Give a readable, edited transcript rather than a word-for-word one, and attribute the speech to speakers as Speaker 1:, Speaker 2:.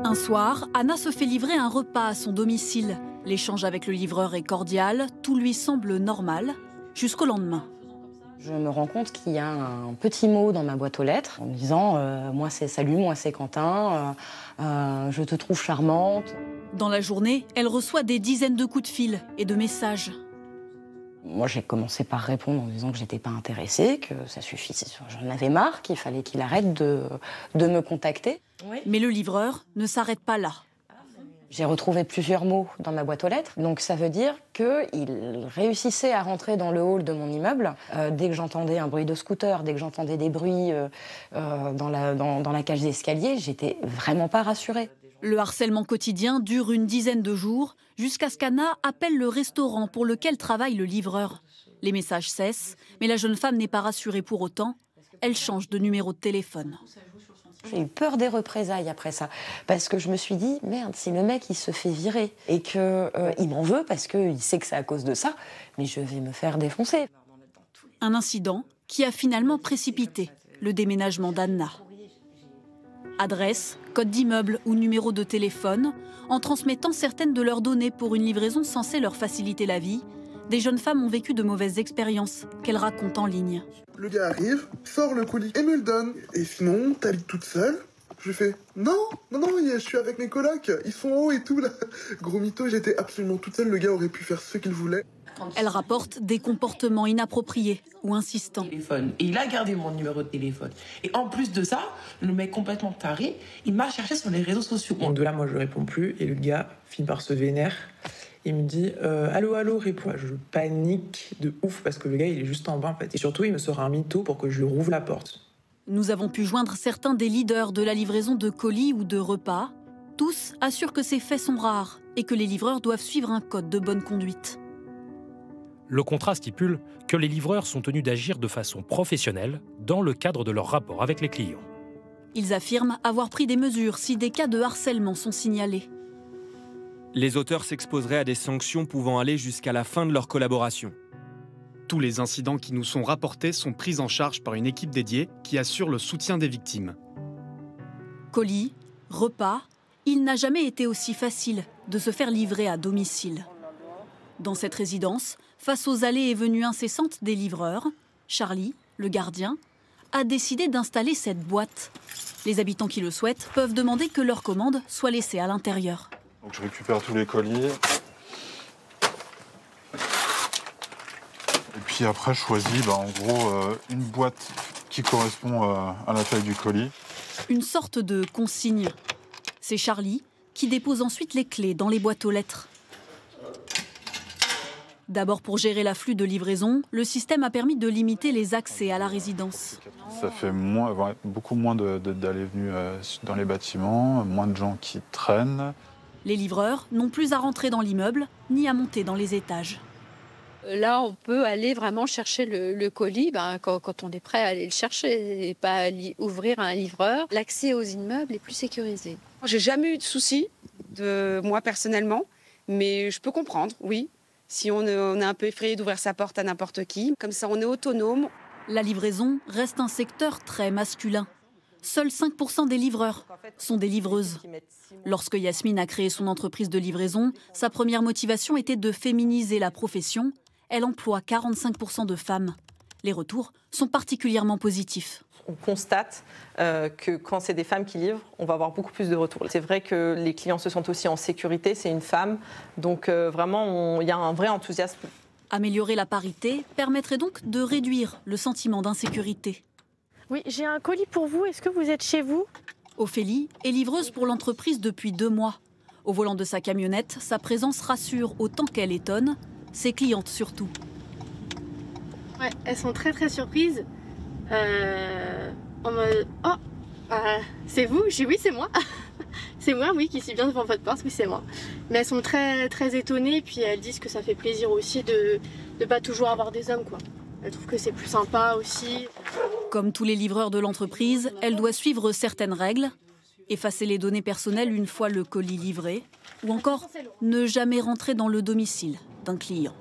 Speaker 1: Un soir, Anna se fait livrer un repas à son domicile. L'échange avec le livreur est cordial, tout lui semble normal, jusqu'au lendemain.
Speaker 2: Je me rends compte qu'il y a un petit mot dans ma boîte aux lettres en me disant moi c'est salut, moi c'est Quentin, je te trouve charmante.
Speaker 1: Dans la journée, elle reçoit des dizaines de coups de fil et de messages.
Speaker 2: Moi j'ai commencé par répondre en disant que j'étais pas intéressée, que ça suffisait, j'en avais marre, qu'il fallait qu'il arrête de me contacter.
Speaker 1: Mais le livreur ne s'arrête pas là.
Speaker 2: J'ai retrouvé plusieurs mots dans ma boîte aux lettres, donc ça veut dire qu'il réussissait à rentrer dans le hall de mon immeuble. Dès que j'entendais un bruit de scooter, dès que j'entendais des bruits dans la cage d'escalier, j'étais vraiment pas rassurée.
Speaker 1: Le harcèlement quotidien dure une dizaine de jours, jusqu'à ce qu'Anna appelle le restaurant pour lequel travaille le livreur. Les messages cessent, mais la jeune femme n'est pas rassurée pour autant. Elle change de numéro de téléphone.
Speaker 2: J'ai eu peur des représailles après ça, parce que je me suis dit, merde, si le mec il se fait virer et qu'il m'en veut parce qu'il sait que c'est à cause de ça, mais je vais me faire défoncer.
Speaker 1: Un incident qui a finalement précipité le déménagement d'Anna. Adresse, code d'immeuble ou numéro de téléphone, en transmettant certaines de leurs données pour une livraison censée leur faciliter la vie, des jeunes femmes ont vécu de mauvaises expériences qu'elles racontent en ligne.
Speaker 3: Le gars arrive, sort le colis et me le donne. Et sinon, t'habites toute seule? Je fais non, je suis avec mes colocs, ils sont hauts et tout là. Gros mytho, j'étais absolument toute seule, le gars aurait pu faire ce qu'il voulait.
Speaker 1: Elle rapporte des comportements inappropriés ou insistants.
Speaker 4: Et il a gardé mon numéro de téléphone. Et en plus de ça, le mec complètement taré, il m'a cherché sur les réseaux sociaux.
Speaker 5: Donc de là, moi, je réponds plus et le gars finit par se vénère. Il me dit allô, réponds. Je panique de ouf parce que le gars, il est juste en bas en fait. Et surtout, il me sort un mytho pour que je lui rouvre la porte.
Speaker 1: Nous avons pu joindre certains des leaders de la livraison de colis ou de repas. Tous assurent que ces faits sont rares et que les livreurs doivent suivre un code de bonne conduite.
Speaker 6: Le contrat stipule que les livreurs sont tenus d'agir de façon professionnelle dans le cadre de leur rapport avec les clients.
Speaker 1: Ils affirment avoir pris des mesures si des cas de harcèlement sont signalés.
Speaker 7: Les auteurs s'exposeraient à des sanctions pouvant aller jusqu'à la fin de leur collaboration.
Speaker 8: Tous les incidents qui nous sont rapportés sont pris en charge par une équipe dédiée qui assure le soutien des victimes.
Speaker 1: Colis, repas, il n'a jamais été aussi facile de se faire livrer à domicile. Dans cette résidence, face aux allées et venues incessantes des livreurs, Charlie, le gardien, a décidé d'installer cette boîte. Les habitants qui le souhaitent peuvent demander que leur commande soit laissée à l'intérieur.
Speaker 9: Donc je récupère tous les colis. Et puis après, je choisis en gros une boîte qui correspond à la taille du colis.
Speaker 1: Une sorte de consigne. C'est Charlie qui dépose ensuite les clés dans les boîtes aux lettres. D'abord pour gérer l'afflux de livraison, le système a permis de limiter les accès à la résidence.
Speaker 9: Ça fait beaucoup moins d'allées-venues dans les bâtiments, moins de gens qui traînent.
Speaker 1: Les livreurs n'ont plus à rentrer dans l'immeuble, ni à monter dans les étages.
Speaker 10: Là, on peut aller vraiment chercher le colis quand on est prêt à aller le chercher et pas ouvrir un livreur. L'accès aux immeubles est plus sécurisé.
Speaker 11: J'ai jamais eu de soucis, moi personnellement, mais je peux comprendre, oui. Si on est un peu effrayé d'ouvrir sa porte à n'importe qui, comme ça on est autonome.
Speaker 1: La livraison reste un secteur très masculin. Seuls 5% des livreurs sont des livreuses. Lorsque Yasmine a créé son entreprise de livraison, sa première motivation était de féminiser la profession. Elle emploie 45% de femmes. Les retours sont particulièrement positifs.
Speaker 12: On constate que quand c'est des femmes qui livrent, on va avoir beaucoup plus de retours. C'est vrai que les clients se sentent aussi en sécurité, c'est une femme. Donc vraiment, il y a un vrai enthousiasme.
Speaker 1: Améliorer la parité permettrait donc de réduire le sentiment d'insécurité.
Speaker 13: Oui, j'ai un colis pour vous. Est-ce que vous êtes chez vous?
Speaker 1: Ophélie est livreuse pour l'entreprise depuis 2 mois. Au volant de sa camionnette, sa présence rassure autant qu'elle étonne, ses clientes surtout.
Speaker 13: Ouais, elles sont très surprises. En mode oh, c'est vous? Je dis oui, c'est moi. C'est moi, oui, qui suis bien devant votre porte, oui, c'est moi. Mais elles sont très étonnées, puis elles disent que ça fait plaisir aussi de pas toujours avoir des hommes, quoi. Elles trouvent que c'est plus sympa aussi.
Speaker 1: Comme tous les livreurs de l'entreprise, elle doit suivre certaines règles, effacer les données personnelles une fois le colis livré, ou encore ne jamais rentrer dans le domicile d'un client.